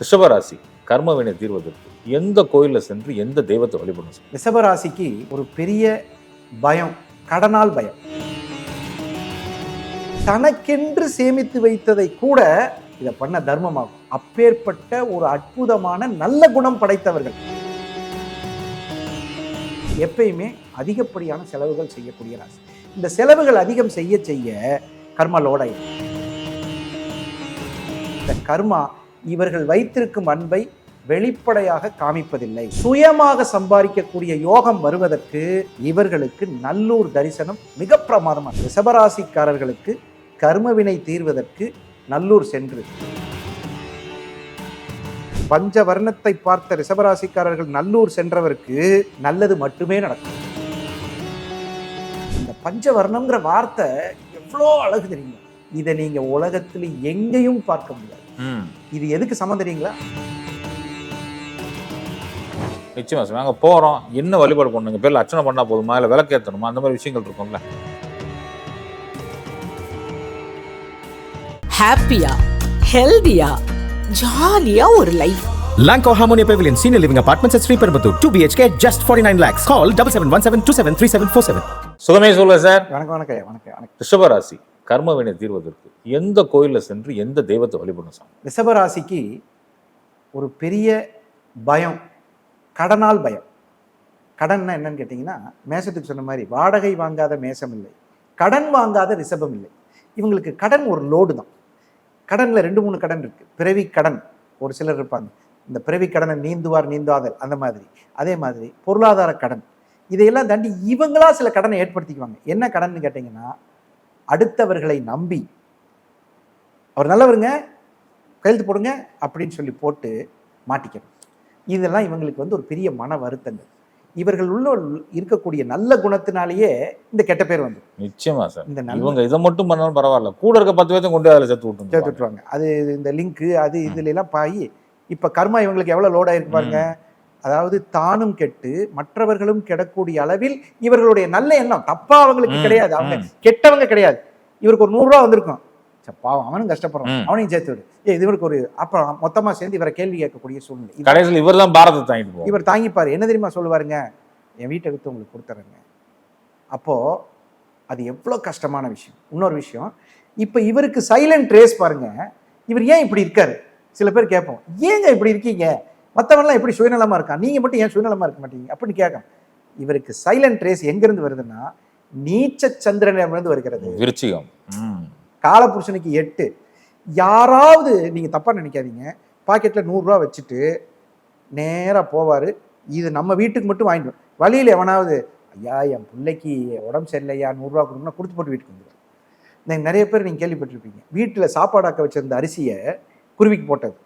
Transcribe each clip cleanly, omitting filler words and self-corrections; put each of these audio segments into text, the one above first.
ரிஷபராசி கர்மவினை தீர்வதற்கு எந்த கோயில்ல சென்று எந்த தெய்வத்தை வழிபடணும் சார்? ரிஷபராசிக்கு ஒரு பெரிய பயம், கடனால் பயம். தனக்கென்று சேமித்து வைத்ததை கூட இதை பண்ண தர்மமாகும். அப்பேற்பட்ட ஒரு அற்புதமான நல்ல குணம் படைத்தவர்கள். எப்பயுமே அதிகப்படியான செலவுகள் செய்யக்கூடிய ராசி. இந்த செலவுகள் அதிகம் செய்ய செய்ய கர்மலோட இந்த கர்மா இவர்கள் வைத்திருக்கும் அன்பை வெளிப்படையாக காமிப்பதில்லை. சுயமாக சம்பாதிக்கக்கூடிய யோகம் வருவதற்கு இவர்களுக்கு நல்லூர் தரிசனம் மிக பிரமாதமாக. ரிஷபராசிக்காரர்களுக்கு கர்மவினை தீர்வதற்கு நல்லூர் சென்று பஞ்சவர்ணத்தை பார்த்த ரிஷபராசிக்காரர்கள் நல்லூர் சென்றவருக்கு நல்லது மட்டுமே நடக்கும். இந்த பஞ்சவர்ணம்ங்கிற வார்த்தை எவ்வளோ அழகு தெரியுங்க. இதை நீங்க உலகத்தில் எங்கேயும் பார்க்க முடியாது. இது எதுக்கு சமம் தெரியுங்களா? நிச்சயமா சார். நாங்கள் போகிறோம், என்ன வழிபாடு பண்ணுங்க, பேரில் அர்ச்சனை பண்ணால் போதுமா, இல்லை விளக்கேற்றணுமா, அந்த மாதிரி விஷயங்கள் இருக்கும்ல. ஹாப்பியா, ஹெல்தியா, ஜாலியா ஒரு life. Lanco Harmonia Pavilion Senior Living Apartments at Sri Perambatoor 2 BHK just 49 lakhs. Call 7717273747. சுகமே சொல்ல சார். வணக்கம் வணக்கம் வணக்கம் வணக்கம். ரிஷபராசி கர்மவினை தீர்வதற்கு எந்த கோயில்ல சென்று எந்த தெய்வத்தை வழிபடணும் சார்? ரிஷபராசிக்கு ஒரு பெரிய பயம், கடனால் பயம். கடன்னா என்னன்னு கேட்டிங்கன்னா, மேசத்துக்கு சொன்ன மாதிரி வாடகை வாங்காத மேசம் இல்லை, கடன் வாங்காத ரிஷபம் இல்லை. இவங்களுக்கு கடன் ஒரு லோடு தான். கடனில் 2-3 கடன் இருக்குது. பிறவி கடன் ஒரு சிலர் இருப்பாங்க. இந்த பிறவி கடனை நீந்துவார் நீந்தாதல் அந்த மாதிரி. அதே மாதிரி பொருளாதார கடன், இதையெல்லாம் தாண்டி இவங்களா சில கடனை ஏற்படுத்திக்குவாங்க. என்ன கடன்னு கேட்டிங்கன்னா, அடுத்தவர்களை நம்பி அவர் நல்லவருங்க கையெழுத்து போடுங்க அப்படின்னு சொல்லி போட்டு மாட்டிக்கணும். இதெல்லாம் இவங்களுக்கு ஒரு பெரிய மன வருத்தங்கள். இவர்கள் உள்ள இருக்கக்கூடிய நல்ல குணத்தினாலேயே இந்த கெட்ட பேர் வந்து. நிச்சயமா சார். இவங்க இதை மட்டும் பண்ணாலும் பரவாயில்ல, கூட இருக்க 10 பேர்த்தையும் கொண்டு அதில் சேர்த்து விட்டுருவாங்க. அது இந்த லிங்க்கு அது இதுல எல்லாம் பாயி இப்ப கர்மா இவங்களுக்கு எவ்வளவு லோட் ஆயிருக்கு பாருங்க. அதாவது தானும் கெட்டு மற்றவர்களும் கெடக்கூடிய அளவில் இவர்களுடைய நல்ல எண்ணம் தப்பா அவங்களுக்கு கிடையாது. அவங்க கெட்டவங்க கிடையாது. இவருக்கு ஒரு 100 ரூபா வந்திருக்கும், பாவம் அவனும் கஷ்டப்படுறான், அவனையும் சேர்த்து விடு, இவருக்கு ஒரு அப்புறம் மொத்தமா சேர்ந்து இவரை கேள்வி கேட்கக்கூடிய சூழ்நிலை. கடைசியில் இவர் தான் பாரத்தை தாங்கிட்டு இவர் தாங்கிப்பாரு. என்ன தெரியுமா சொல்லுவாருங்க, என் வீட்டை வித்து உங்களுக்கு கொடுத்துறேங்க. அப்போ அது எவ்வளவு கஷ்டமான விஷயம். இன்னொரு விஷயம், இப்ப இவருக்கு சைலண்ட் ரேஸ் பாருங்க. இவர் ஏன் இப்படி இருக்காரு? சில பேர் கேட்போம், ஏங்க இப்படி இருக்கீங்க, மற்றவன்லாம் எப்படி சுயநலமா இருக்கான், நீங்க மட்டும் ஏன் சுயநலமா இருக்க மாட்டீங்க அப்படின்னு கேட்கும். இவருக்கு சைலண்ட் ரேஸ் எங்கிருந்து வருதுன்னா, நீச்ச சந்திரனிடமிருந்து வருகிறது. விருச்சிகம் காலபுருஷனுக்கு 8. யாராவது நீங்க தப்பா நினைக்காதீங்க, பாக்கெட்ல 100 ரூபா வச்சுட்டு நேரா போவாரு. இது நம்ம வீட்டுக்கு மட்டும் வாங்கிட்டு வழியில் எவனாவது, ஐயா என் பிள்ளைக்கு உடம்பு சரியில்லையா 100 ரூபா கொடுக்கணும்னா கொடுத்து போட்டு வீட்டுக்கு வந்துடுவார். நிறைய பேர் நீங்க கேள்விப்பட்டிருப்பீங்க, வீட்டில் சாப்பாடாக்க வச்சிருந்த அரிசியை குருவிக்கு போட்டது.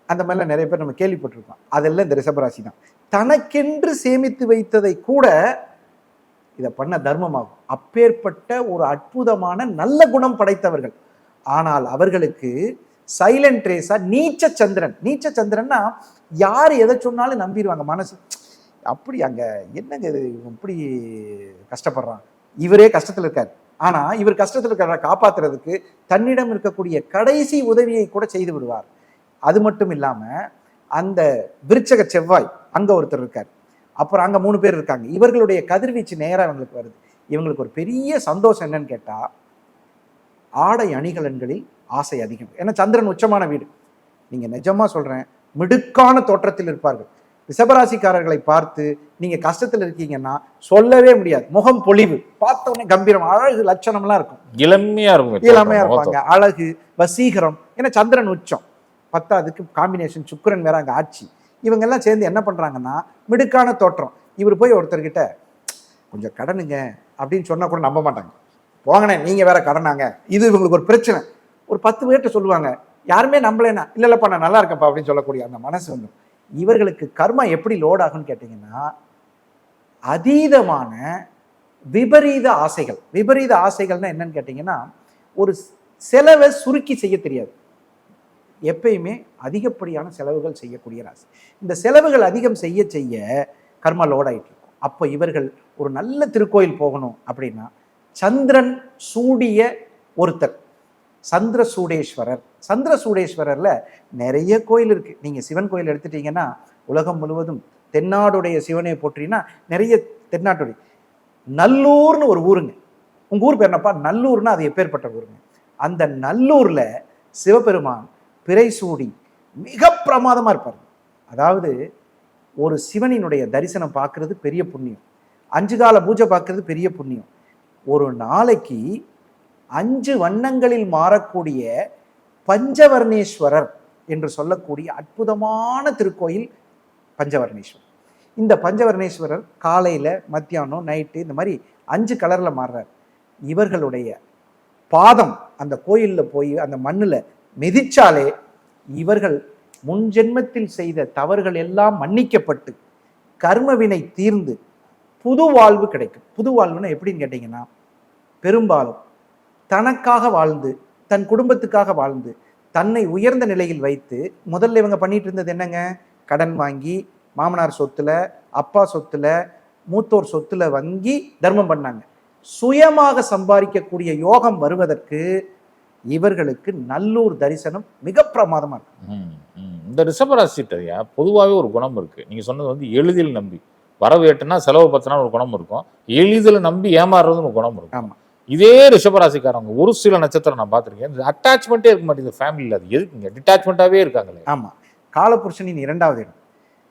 அந்த மாதிரிலாம் நிறைய பேர் நம்ம கேள்விப்பட்டிருக்கோம். அதெல்லாம் இந்த ரிஷபராசி தான். தனக்கென்று சேமித்து வைத்ததை கூட இதை பண்ண தர்மமாகும். அப்பேற்பட்ட ஒரு அற்புதமான நல்ல குணம் படைத்தவர்கள். ஆனால் அவர்களுக்கு சைலண்ட் ரேஸா நீச்ச சந்திரன். நீச்ச சந்திரன்னா யார் எதை சொன்னாலும் நம்பிடுவாங்க. மனசு அப்படி அங்க என்னங்க இது இப்படி கஷ்டப்படுறான், இவரே கஷ்டத்தில் இருக்காரு. ஆனா இவர் கஷ்டத்தில் இருக்கிற காப்பாத்துறதுக்கு தன்னிடம் இருக்கக்கூடிய கடைசி உதவியை கூட செய்து விடுவார். அது மட்டும் இல்லாம அந்த விருச்சக செவ்வாய் அங்க ஒருத்தர் இருக்கார், அப்புறம் அங்க 3 பேர் இருக்காங்க. இவர்களுடைய கதிர்வீச்சு நேரா இவங்களுக்கு வருது. இவங்களுக்கு ஒரு பெரிய சந்தோஷம் என்னன்னு கேட்டா, ஆடை அணிகலன்களில் ஆசை அதிகம். ஏன்னா சந்திரன் உச்சமான வீடு. நீங்க நிஜமா சொல்றேன், மிடுக்கான தோற்றத்தில் இருப்பார்கள். ரிஷபராசிக்காரர்களை பார்த்து நீங்க கஷ்டத்தில் இருக்கீங்கன்னா சொல்லவே முடியாது. முகம் பொலிவு, பார்த்த உடனே கம்பீரம், அழகு லட்சணம்லாம் இருக்கும். இளமையா இருக்கும், இளமையா இருப்பாங்க, அழகு, வசீகரம். ஏன்னா சந்திரன் உச்சம், 10க்கு காம்பினேஷன், சுக்கிரன் வேற அங்க ஆட்சி. இவங்க எல்லாம் சேர்ந்து என்ன பண்றாங்கன்னா மிடுக்கான தோற்றம். இவர் போய் ஒருத்தர்கிட்ட கொஞ்சம் கடனுங்க அப்படின்னு சொன்னா கூட நம்ப மாட்டாங்க. போங்கண்ணே நீங்க வேற கடனாங்க, இது இவங்களுக்கு ஒரு பிரச்சனை. ஒரு 10 பேர்கிட்ட சொல்லுவாங்க, யாருமே நம்பலைன்னா இல்லப்பா நான் நல்லா இருக்கப்பா அப்படின்னு சொல்லக்கூடிய அந்த மனசு வந்து. இவர்களுக்கு கர்மா எப்படி லோட் ஆகும்னு கேட்டீங்கன்னா, அதீதமான விபரீத ஆசைகள். விபரீத ஆசைகள்னா என்னன்னு கேட்டீங்கன்னா, ஒரு செலவை சுருக்கி செய்ய தெரியாது. எப்பயுமே அதிகப்படியான செலவுகள் செய்யக்கூடிய ராசி. இந்த செலவுகள் அதிகம் செய்ய செய்ய கர்மா லோட் ஆகிட்டு இருக்கும். அப்போ இவர்கள் ஒரு நல்ல திருக்கோயில் போகணும் அப்படின்னா, சந்திரன் சூடிய ஒருத்தர், சந்திரசூடேஸ்வரர். சந்திரசூடேஸ்வரர்ல நிறைய கோயில் இருக்கு. நீங்க சிவன் கோயில் எடுத்துட்டீங்கன்னா உலகம் முழுவதும் தென்னாடுடைய சிவனை போற்றினா நிறைய தென்னாட்டுடைய. நல்லூர்னு ஒரு ஊருங்க. உங்க ஊர் பேர் என்னப்பா? நல்லூர்னா அது எப்பேற்பட்ட ஊருங்க. அந்த நல்லூர்ல சிவபெருமான் பிறை சூடி மிக பிரமாதமா இருப்பார். அதாவது ஒரு சிவனினுடைய தரிசனம் பார்க்கறது பெரிய புண்ணியம், 5 கால பூஜை பார்க்கறது பெரிய புண்ணியம். ஒரு நாளைக்கு 5 வண்ணங்களில் மாறக்கூடிய பஞ்சவர்ணேஸ்வரர் என்று சொல்லக்கூடிய அற்புதமான திருக்கோயில் பஞ்சவர்ணேஸ்வரர். இந்த பஞ்சவர்ணேஸ்வரர் காலையில், மத்தியானம், நைட்டு இந்த மாதிரி 5 கலரில் மாறுறார். இவர்களுடைய பாதம் அந்த கோயிலில் போய் அந்த மண்ணில் மிதிச்சாலே இவர்கள் முன்ஜென்மத்தில் செய்த தவறுகள் எல்லாம் மன்னிக்கப்பட்டு கர்மவினை தீர்ந்து புது வாழ்வு கிடைக்கும். புது வாழ்வுன்னா எப்படின்னு கேட்டிங்கன்னா, பெரும்பாலும் தனக்காக வாழ்ந்து தன் குடும்பத்துக்காக வாழ்ந்து தன்னை உயர்ந்த நிலையில் வைத்து முதல்ல இவங்க பண்ணிட்டு இருந்தது என்னங்க? கடன் வாங்கி மாமனார் சொத்துல, அப்பா சொத்துல, மூத்தோர் சொத்துல வாங்கி தர்மம் பண்ணாங்க. சுயமாக சம்பாதிக்கக்கூடிய யோகம் வருவதற்கு இவர்களுக்கு நல்லூர் தரிசனம் மிக பிரமாதமா இருக்கு. இந்த ரிஷபராசிட்டரியா பொதுவாகவே ஒரு குணம் இருக்கு. நீங்க சொன்னது வந்து எளிதில் நம்பி வரவு எட்டுனா செலவு பத்தினா ஒரு குணம் இருக்கும், எளிதில் நம்பி ஏமாறுறதுன்னு ஒரு குணம் இருக்கும். ஆமா, இதே ரிஷபராசிக்காரங்க ஒரு சில நட்சத்திரம் நான் பார்த்துருக்கேன், இந்த அட்டாச்மெண்ட்டே இருக்க மாட்டேங்குது ஃபேமிலியில். அது எதுக்குங்க? டிட்டாச்மெண்ட்டாகவே இருக்காங்களே. ஆமா, காலபுருஷனின் 2வது இடம்.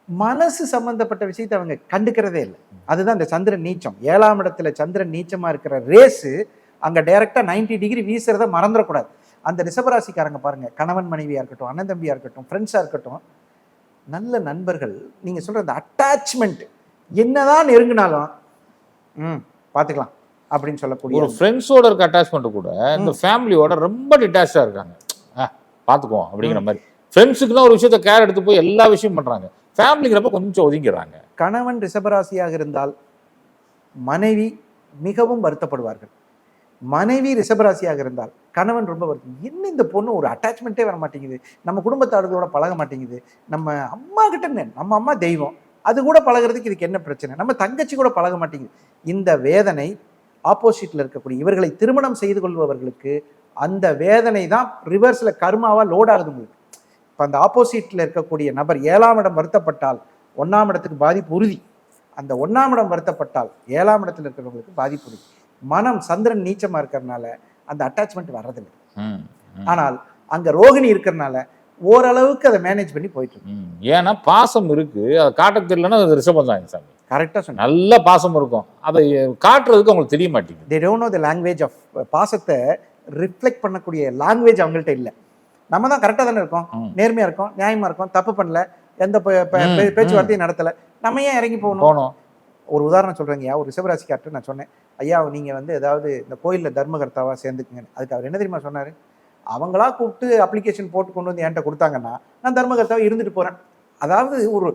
மனசு சம்பந்தப்பட்ட விஷயத்தை அவங்க கண்டுக்கிறதே இல்லை. அதுதான் இந்த சந்திரன் நீச்சம். 7ஆம் இடத்துல சந்திரன் நீச்சமா இருக்கிற ரேஸு அங்க டைரக்டா 90 டிகிரி வீசுறத மறந்துடக்கூடாது. அந்த ரிஷபராசிக்காரங்க பாருங்க, கணவன் மனைவியா இருக்கட்டும், அண்ணன் தம்பியா இருக்கட்டும், ஃப்ரெண்ட்ஸா இருக்கட்டும், நல்ல நண்பர்கள். நீங்க சொல்ற அந்த அட்டாச்மெண்ட் என்னதான் நெருங்கினாலும் பாத்துக்கலாம் அப்படின்னு சொல்லக்கூடிய ஒரு ஃப்ரெண்ட்ஸோட இருக்க அட்டாச்மெண்ட் கூட இந்த ஃபேமிலியோட ரொம்ப டிட்டாச்சா இருக்காங்க. பாத்துக்குவோம் அப்படிங்கிற மாதிரி. ஃப்ரெண்ட்ஸுக்கு தான் ஒரு விஷயத்த கேர் எடுத்து போய் எல்லா விஷயம் பண்றாங்க, ஃபேமிலிங்கிறப்ப கொஞ்சம் ஒதுங்கிறாங்க. கணவன் ரிஷபராசியாக இருந்தால் மனைவி மிகவும் வருத்தப்படுவார்கள். மனைவி ரிஷபராசியாக இருந்தால் கணவன் ரொம்ப வருத்தம். என்ன இந்த பொண்ணு ஒரு அட்டாச்மெண்ட்டே வர மாட்டேங்குது, நம்ம குடும்பத்தாரோட பழக மாட்டேங்குது, நம்ம அம்மா கிட்ட நம்ம அம்மா தெய்வம், அது கூட பழகிறதுக்கு இதுக்கு என்ன பிரச்சனை, நம்ம தங்கச்சி கூட பழக மாட்டேங்குது. இந்த வேதனை ஆப்போசிட்ல இருக்கக்கூடிய இவர்களை திருமணம் செய்து கொள்பவர்களுக்கு அந்த வேதனை தான் ரிவர்ஸ்ல கர்மாவா லோட் ஆகுது உங்களுக்கு. இப்போ அந்த ஆப்போசிட்ல இருக்கக்கூடிய நபர் 7ஆம் இடம் வருத்தப்பட்டால் 1ஆம் இடத்துக்கு பாதிப்பு உறுதி. அந்த 1ஆம் இடம் வருத்தப்பட்டால் 7ஆம் இடத்துல இருக்கிறவங்களுக்கு பாதிப்பு உறுதி. மனம் சந்திரன் நீச்சமா இருக்கிறதுனால அந்த அட்டாச்மெண்ட் வர்றதில்லை. ஆனால் அங்க ரோகிணி இருக்கிறதுனால ஓரளவுக்கு அதை மேனேஜ் பண்ணி போயிட்டு இருக்கு. ஏன்னா பாசம் இருக்கு, அதை காட்ட தெரியலன்னா அது ரிஷபம் தான் சாமி. கரெக்டா சொன்ன, நல்ல பாசம் இருக்கும், அதை காட்டுறதுக்கு அவங்களுக்கு தெரிய மாட்டேங்குது. they don't know the language of பாசத்தை ரிஃப்ளெக்ட் பண்ணக்கூடிய லாங்குவேஜ் அவங்கள்ட்ட இல்லை. நம்ம தான் கரெக்டாக தானே இருக்கோம், நேர்மையா இருக்கோம், நியாயமா இருக்கோம், தப்பு பண்ணல, எந்த பேச்சுவார்த்தையும் நடத்தலை, நம்ம ஏன் இறங்கி போகணும்? ஒரு உதாரணம் சொல்றேங்கய்யா. ஒரு ரிஷபராசிக்கார்ட்ட நான் சொன்னேன், ஐயா நீங்க வந்து ஏதாவது இந்த கோயிலில் தர்மகர்த்தாவா சேர்ந்துக்குங்க. அதுக்கு அவர் என்ன தெரியுமா சொன்னாரு? அவங்களா கூப்பிட்டு அப்ளிகேஷன் போட்டு கொண்டு வந்து என்கிட்ட கொடுத்தாங்கன்னா நான் தர்மகர்த்தாவை இருந்துட்டு போறேன். அதாவது ஒரு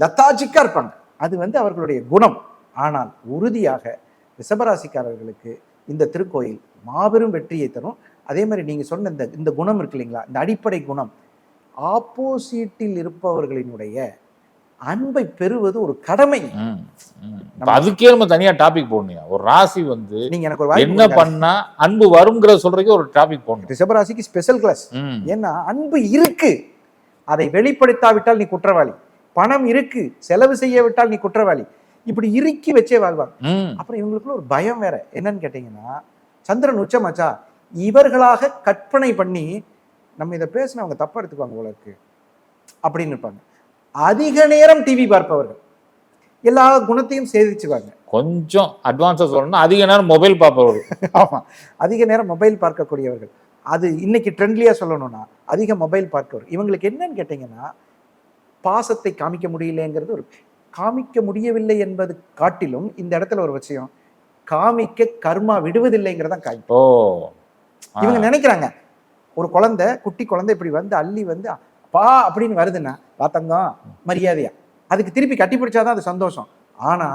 லத்தாஜிக்கா இருப்பாங்க, அது வந்து அவர்களுடைய குணம். ஆனால் உறுதியாக ரிஷபராசிக்காரர்களுக்கு இந்த திருக்கோயில் மாபெரும் வெற்றியை தரும். அதே மாதிரி நீங்க சொன்ன இந்த குணம் இருக்கு இல்லைங்களா, இந்த அடிப்படை குணம், ஆப்போசிட்டில் இருப்பவர்களினுடைய அன்பை பெறுவது ஒரு கடமை. அதுக்கே நம்ம தனியா டாபிக் போடணும். ஒரு ராசி வந்து நீங்க எனக்கு ஒரு என்ன பண்ணா அன்பு வரும்ங்கிற சொல்றதுக்கு ஒரு டாபிக் போடணும். ரிஷபராசிக்கு ஸ்பெஷல் கிளாஸ். ஏன்னா அன்பு இருக்கு, அதை வெளிப்படுத்தாவிட்டால் நீ குற்றவாளி. பணம் இருக்கு, செலவு செய்ய விட்டால் நீ குற்றவாளி. இப்படி இறுக்கி வச்சே வாழ்வாங்க. அப்புறம் இவங்களுக்குள்ள ஒரு பயம் வேற என்னன்னு கேட்டீங்கன்னா, சந்திரன் உச்சமாச்சா, இவர்களாக கற்பனை பண்ணி நம்ம இதை பேசினா அவங்க தப்பா எடுத்துக்குவாங்க போல இருக்கு அப்படின்னு இருப்பாங்க. அதிக நேரம் டிவி பார்ப்பவர்கள் எல்லா குணத்தையும் சேதிச்சுவாங்க. கொஞ்சம் அட்வான்ஸா சொல்லணும்னா அதிக நேரம் மொபைல் பார்ப்பவர்கள். ஆமா, அதிக நேரம் மொபைல் பார்க்கக்கூடியவர்கள். அது இன்னைக்கு ட்ரெண்ட்லியா சொல்லணும்னா அதிக மொபைல் பார்க்கவர். இவங்களுக்கு என்னன்னு கேட்டீங்கன்னா, பாசத்தை காமிக்க முடியலைங்கிறது ஒரு காமிக்க முடியவில்லை என்பது காட்டிலும் இந்த இடத்துல ஒரு விஷயம், காமிக்க கர்மா விடுவதில்லைங்கிறதான் காமிக்கும். இவங்க நினைக்கிறாங்க ஒரு குழந்தை, குட்டி குழந்தை இப்படி வந்து அள்ளி வந்து பா அப்படின்னு வருதுன்னா பார்த்தங்கம் மரியாதையா அதுக்கு திருப்பி கட்டி பிடிச்சாதான் அது சந்தோஷம். ஆனா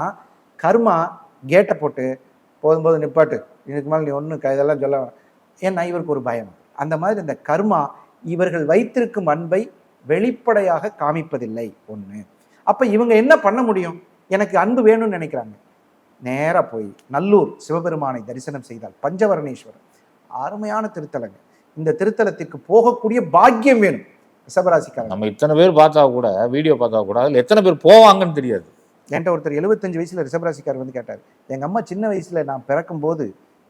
கர்மா கேட்டை போட்டு போதும் போதும் நிப்பாட்டு, இதுக்கு மேலே நீ ஒன்றும் இதெல்லாம் சொல்ல, ஏன்னா இவருக்கு ஒரு பயம். அந்த மாதிரி இந்த கர்மா இவர்கள் வைத்திருக்கும் அன்பை வெளிப்படையாக காமிப்பதில்லை ஒன்று. அப்ப இவங்க என்ன பண்ண முடியும்? எனக்கு அன்பு வேணும்னு நினைக்கிறாங்க, நேரா போய் நல்லூர் சிவபெருமானை தரிசனம் செய்தால், பஞ்சவர்ணேஸ்வரர் அருமையான திருத்தலங்க. இந்த திருத்தலத்திற்கு போகக்கூடிய பாக்கியம் வேணும் ரிஷபராசிக்காரங்க. நம்ம இத்தனை பேர் பார்த்தா கூட, வீடியோ பார்த்தா கூட அதில் எத்தனை பேர் போவாங்கன்னு தெரியாது. என்கிட்ட ஒருத்தர் 75 வயசுல ரிஷபராசிக்காரர் வந்து கேட்டார், எங்கள் அம்மா சின்ன வயசுல நான் பிறக்கும் போது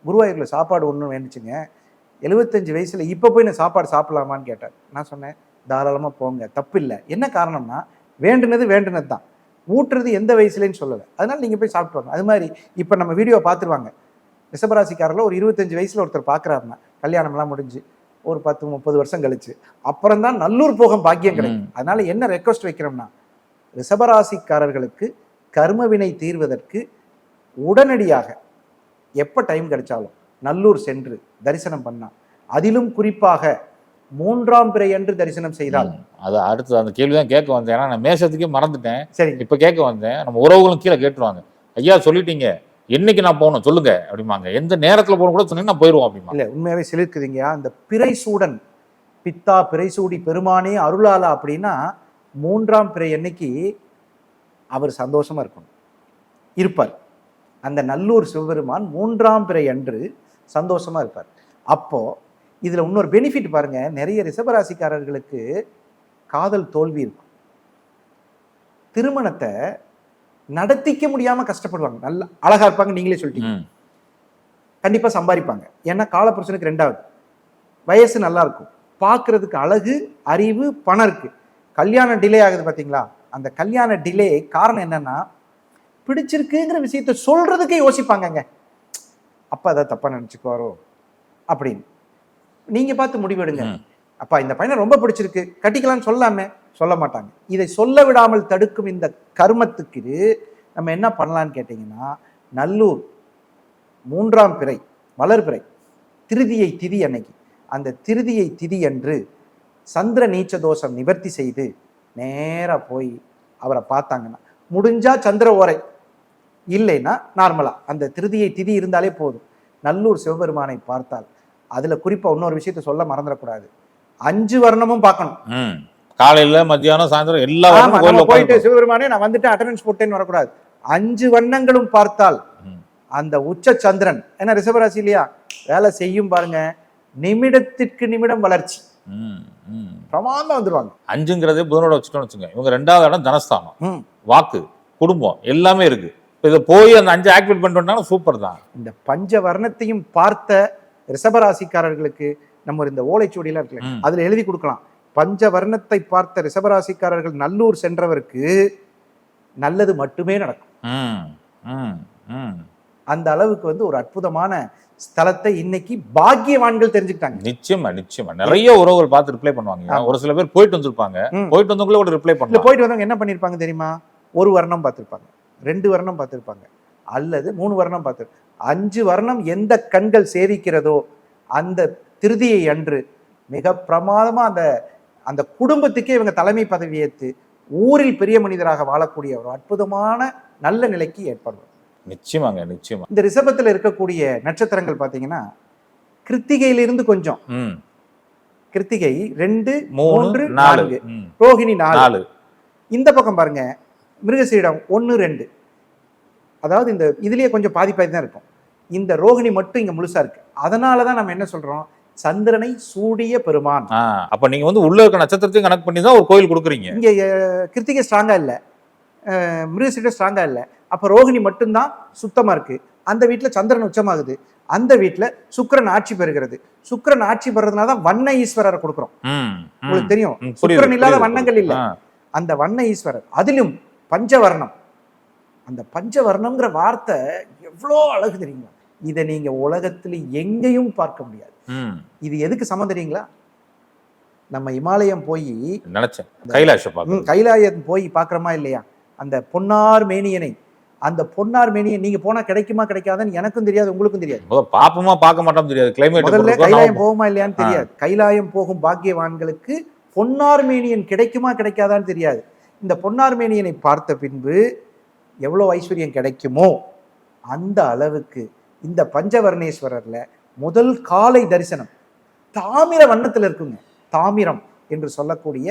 குருவாயூரில் சாப்பாடு ஒன்று வேணுச்சுங்க, 75 வயசுல இப்போ போய் நான் சாப்பாடு சாப்பிடலாமான்னு கேட்டார். நான் சொன்னேன், தாராளமாக போங்க, தப்பு இல்லை. என்ன காரணம்னா வேண்டுனது தான், ஊட்டுறது எந்த வயசுலேன்னு சொல்லலை, அதனால நீங்கள் போய் சாப்பிட்டு வாங்க. அது மாதிரி இப்போ நம்ம வீடியோ பார்த்துருவாங்க, ரிஷபராசிக்காரில் ஒரு 25 வயசுல ஒருத்தர் பார்க்குறாருன்னா கல்யாணம்லாம் முடிஞ்சு ஒரு 10-30 வருஷம் கழிச்சு அப்புறம் தான் நல்லூர் போகும் பாக்கியம் கிடைக்கும். அதனால என்ன ரெக்வஸ்ட் வைக்கிறோம்னா, ரிஷபராசிக்காரர்களுக்கு கர்மவினை தீர்வதற்கு உடனடியாக எப்போ டைம் கிடைச்சாலும் நல்லூர் சென்று தரிசனம் பண்ணா, அதிலும் குறிப்பாக 3ஆம் பிறை அன்று தரிசனம் செய்தால். அது அடுத்து அந்த கேள்விதான் கேட்க வந்தேன், ஏன்னா நான் மேசத்துக்கே மறந்துட்டேன். சரி, இப்ப கேட்க வந்தேன். நம்ம உறவுகளும் கீழே கேட்டுருவாங்க, ஐயா சொல்லிட்டீங்க, என்னைக்கு நான் போகணும் சொல்லுங்க அப்படிம்பாங்க, எந்த நேரத்துல போகணும் கூட சொன்னீங்கன்னா போயிடுவோம் அப்படிமா. இல்ல உண்மையாவே சிலிர்க்குதுங்க. அந்த பிறைசூடன் பித்தா பிறைசூடி பெருமானே அருளாளா அப்படின்னா 3ஆம் பிறை அன்னைக்கு அவர் சந்தோஷமா இருக்கணும், இருப்பார். அந்த நல்லூர் சிவபெருமான் 3ஆம் பிறை அன்று சந்தோஷமா இருப்பார். அப்போ இதுல இன்னொரு பெனிஃபிட் பாருங்க, நிறைய ரிஷபராசிக்காரர்களுக்கு காதல் தோல்வி இருக்கும், திருமணத்தை நடத்திக்க முடியாம கஷ்டப்படுவாங்க. நல்லா அழகா இருப்பாங்க, நீங்களே சொல்லிட்டீங்க, கண்டிப்பா சம்பாதிப்பாங்க. ஏன்னா காலப்புருஷனுக்கு 2வது வயசு நல்லா இருக்கும், பார்க்கறதுக்கு அழகு, அறிவு, பணம் இருக்கு. கல்யாணம் டிலே ஆகுது பாத்தீங்களா, அந்த கல்யாண டிலே காரணம் என்னன்னா, பிடிச்சிருக்குங்கிற விஷயத்த சொல்றதுக்கே யோசிப்பாங்கங்க. அப்பா அதை தப்பா நினைச்சுக்குவாரோ அப்படின்னு நீங்க பார்த்து முடிவெடுங்க. அப்பா இந்த பையனை ரொம்ப பிடிச்சிருக்கு, கட்டிக்கலாம்னு சொல்லாமே, சொல்ல மாட்டாங்க. இதை சொல்ல விடாமல் தடுக்கும் இந்த கர்மத்துக்கு நம்ம என்ன பண்ணலான்னு கேட்டீங்கன்னா, நல்லூர் 3ஆம் பிறை வளர்பிறை திருதியை திதி அன்னைக்கு, அந்த திருதியை திதி அன்று சந்திர நீச்ச தோஷம் நிவர்த்தி செய்து நேராக போய் அவரை பார்த்தாங்கன்னா, முடிஞ்சா சந்திர ஓரை, இல்லைன்னா நார்மலா அந்த திருதியை திதி இருந்தாலே போதும். நல்லூர் சிவபெருமானை பார்த்தால், அதுல குறிப்பா இன்னொரு விஷயத்த சொல்ல மறந்துடக்கூடாது, 5 வர்ணமும் பார்க்கணும். காலையில மத்தியானம் சாயந்தரம் எல்லா போயிட்டு சிவபெருமானே நான் வந்துட்டு அட்டெண்டன்ஸ் போட்டேன்னு வரக்கூடாது. 5 வண்ணங்களும் பார்த்தால் அந்த உச்ச சந்திரன், ஏன்னா ரிஷபராசி இல்லையா, வேலை செய்யும் பாருங்க, நிமிடத்திற்கு நிமிடம் வளர்ச்சி பிரமாதமா வந்துருவாங்க. 5ங்கிறதே புதனோட வச்சுட்டோம்னு வச்சுங்க, இவங்க 2வது இடம் தனஸ்தானம், வாக்கு, குடும்பம் எல்லாமே இருக்கு. இதை போய் அந்த 5 ஆக்டிவேட் பண்ணிட்டோம்னா சூப்பர் தான். இந்த பஞ்ச வர்ணத்தையும் பார்த்த ரிஷபராசிக்காரர்களுக்கு நம்ம இந்த ஓலைச்சுவடியெல்லாம் இருக்குல்ல, அதுல எழுதி கொடுக்கலாம், பஞ்ச வர்ணத்தை பார்த்த ரிஷபராசிக்காரர்கள் நல்லூர் சென்றவருக்கு நல்லது மட்டுமே நடக்கும். அந்த அளவுக்கு ஒரு அற்புதமான ஸ்தலத்தை இன்னைக்கு பாக்கியவான்கள் தெரிஞ்சுக்கிட்டாங்க. நிச்சயமா நிச்சயமா நிறைய உறவுகள் பார்த்து ரிப்ளை பண்ணுவாங்க. ஒரு சில பேர் போயிட்டு வந்திருப்பாங்க, போயிட்டு வந்தவங்களே கூட ரிப்ளை பண்ணுவாங்க. போயிட்டு வந்தவங்க என்ன பண்ணிருப்பாங்க தெரியுமா, 1 வர்ணம் பார்த்திருப்பாங்க, 2 வர்ணம் பார்த்திருப்பாங்க, அல்லது 3 வர்ணம் பார்த்து, 5 வர்ணம் எந்த கண்கள் சேவிக்கிறதோ அந்த திருதியை அன்று மிக பிரமாதமா அந்த அந்த குடும்பத்துக்கே இவங்க தலைமை பதவி ஏற்று ஊரில் பெரிய மனிதராக வாழக்கூடிய ஒரு அற்புதமான நல்ல நிலைக்கு ஏற்படுவார். நிச்சயமாங்க நிச்சயமா. இந்த ரிஷபத்துல இருக்கக்கூடிய நட்சத்திரங்கள் பாத்தீங்கன்னா, கிருத்திகையிலிருந்து கொஞ்சம், கிருத்திகை 2, 3, 4, ரோஹிணி 4, இந்த பக்கம் பாருங்க மிருகசீடம் 1, 2, அதாவது இந்த இதுலயே கொஞ்சம் பாதி தான் இருக்கும். இந்த ரோஹிணி மட்டும் இங்க முழுசா இருக்கு. அதனாலதான் நம்ம என்ன சொல்றோம், சந்திரனை சூடிய பெருமான். அப்ப நீங்க உள்ள இருக்க நட்சத்திரத்தையும் கனெக்ட் பண்ணி தான் ஒரு கோயில் கொடுக்குறீங்க. இங்க கிருத்திகை ஸ்ட்ராங்கா இல்ல, மிருகசீடம் ஸ்ட்ராங்கா இல்ல, அப்ப ரோஹிணி மட்டும்தான் சுத்தமா இருக்கு. அந்த வீட்டுல சந்திரன் உச்சமாகுது, அந்த வீட்டுல சுக்கிரன் ஆட்சி பெறுகிறது. சுக்கிரன் ஆட்சி பெறதுனாலதான் வண்ண ஈஸ்வரரை கொடுக்குறோம். உங்களுக்கு தெரியும், சுக்கிரன் இல்லாத வண்ணங்கள் இல்ல, அந்த வண்ண ஈஸ்வரர். அதிலும் பஞ்சவர்ணம், அந்த பஞ்சவர்ணம்ங்கிற வார்த்தை எவ்வளோ அழகு தெரியுங்களா, இதை நீங்க உலகத்துல எங்கேயும் பார்க்க முடியாது. இது எதுக்கு சமம் தெரியுங்களா, நம்ம இமாலயம் போய் நினைச்சேன், கைலாயம் போய் பாக்குறோமா இல்லையா, அந்த பொன்னார் மேனியனை, அந்த பொன்னார் மேனியன் நீங்க போனா கிடைக்குமா கிடைக்காதுன்னு எனக்கும் தெரியாது, உங்களுக்கும் தெரியாது. பாப்போமா பார்க்க மாட்டோம் தெரியாது. முதல்ல கைலாயம் போகுமா இல்லையான்னு தெரியாது. கைலாயம் போகும் பாக்கியவான்களுக்கு பொன்னார் மேனியன் கிடைக்குமா கிடைக்காதான்னு தெரியாது. இந்த பொன்னார் மேனியனை பார்த்த பின்பு எவ்வளோ ஐஸ்வர்யம் கிடைக்குமோ அந்த அளவுக்கு இந்த பஞ்சவர்ணேஸ்வரர்ல முதல் காலை தரிசனம் தாமிர வண்ணத்தில் இருக்குங்க. தாமிரம் என்று சொல்லக்கூடிய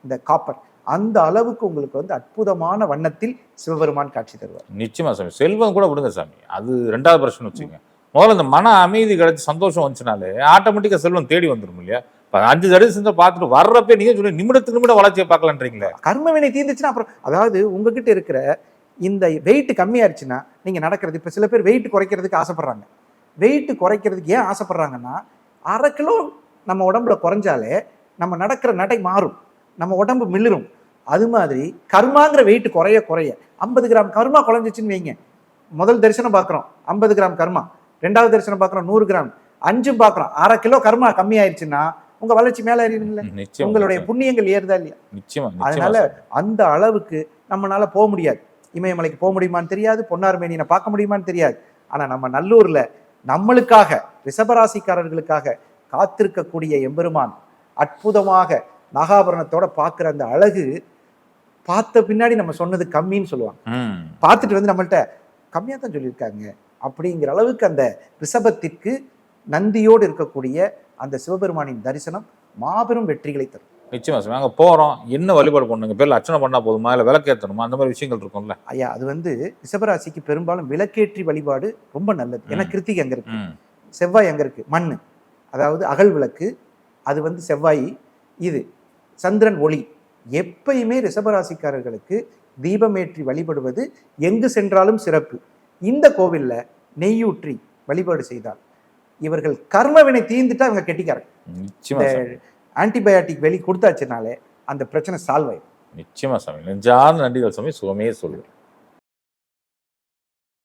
இந்த காப்பர், அந்த அளவுக்கு உங்களுக்கு அற்புதமான வண்ணத்தில் சிவபெருமான் காட்சி தருவார். நிச்சயமா சாமி. செல்வம் கூட விடுங்க சாமி, அது 2வது பிரச்சனை வச்சுங்க. முதல்ல இந்த மன அமைதி கிடைச்சி சந்தோஷம் வந்துச்சுனாலே ஆட்டோமேட்டிக்கா செல்வம் தேடி வந்துடும் இல்லையா? 5 தடவை செஞ்சா பார்த்துட்டு வர்றப்ப நீங்க சொல்லி நிமிடத்துக்கு நிமிடம் வளர்ச்சியை பார்க்கலான்றீங்களே. கர்ம வினை தீர்ந்துச்சுன்னா அப்புறம் அதாவது உங்ககிட்ட இருக்கிற இந்த வெயிட் கம்மியாயிருச்சுன்னா நீங்க நடக்கிறது. இப்ப சில பேர் வெயிட் குறைக்கிறதுக்கு ஆசைப்படுறாங்க. வெயிட் குறைக்கிறதுக்கு ஏன் ஆசைப்படுறாங்கன்னா, 1/2 கிலோ நம்ம உடம்புல குறைஞ்சாலே நம்ம நடக்கிற நடை மாறும், நம்ம உடம்பு மிளிரும். அது மாதிரி கர்மாங்கிற வெயிட் குறைய குறைய 50 கிராம் கர்மா குறைஞ்சிச்சுன்னு வைங்க, முதல் தரிசனம் பார்க்குறோம் 50 கிராம் கர்மா, 2வது தரிசனம் பார்க்குறோம் 100 கிராம், 5ம் பார்க்குறோம், 1/2 கிலோ கர்மா கம்மியாயிருச்சுன்னா உங்க வளர்ச்சி மேல ஏறிடுங்களே, உங்களுடைய புண்ணியங்கள் ஏறுதா இல்லையா? நிச்சயமா. அதனால அந்த அளவுக்கு நம்மளால போக முடியாது. இமயமலைக்கு போக முடியுமான்னு தெரியாது, பொன்னார் மேனியனை பார்க்க முடியுமான்னு தெரியாது. ஆனா நம்ம நல்லூர்ல நம்மளுக்காக ரிஷபராசிக்காரர்களுக்காக காத்திருக்கக்கூடிய எம்பெருமான் அற்புதமாக நாகாபரணத்தோட பார்க்குற அந்த அழகு பார்த்த பின்னாடி நம்ம சொன்னது கம்மின்னு சொல்லுவாங்க. பார்த்துட்டு வந்து நம்மள்ட்ட கம்மியாக தான் சொல்லியிருக்காங்க அப்படிங்கிற அளவுக்கு அந்த ரிஷபத்திற்கு நந்தியோடு இருக்கக்கூடிய அந்த சிவபெருமானின் தரிசனம் மாபெரும் வெற்றிகளை தரும். நிச்சயமா சாமி. அங்கே போகிறோம், என்ன வழிபாடு பண்ணுங்க, பேரில் அர்ச்சனை பண்ணால் போதுமா, இல்லை விளக்கேற்றணுமா, அந்த மாதிரி விஷயங்கள் இருக்கும்ல ஐயா. அது வந்து ரிஷபராசிக்கு பெரும்பாலும் விளக்கேற்றி வழிபாடு ரொம்ப நல்லது. ஏன்னா கிருத்திகை அங்கே இருக்கு, செவ்வாய் அங்கே இருக்கு, மண், அதாவது அகல் விளக்கு, அது வந்து செவ்வாய், இது சந்திரன் ஒளி. எப்பயுமே ரிஷபராசிக்காரர்களுக்கு தீபமேற்றி வழிபடுவது எங்கு சென்றாலும் சிறப்பு. இந்த கோவில்ல நெய்யூற்றி வழிபாடு செய்தால் இவர்கள் கர்மவினை தீர்ந்துட்டா இவங்க கெட்டிக்காரங்க. ஆன்டிபயாட்டிக் வெளி கொடுத்தாச்சுனாலே அந்த பிரச்சனை சால்வ் ஆயிடும். நிச்சயமா சாமி. நெஞ்சார்ந்த நன்றிகள் சாமி. சுகமே சொல்லுவேன்.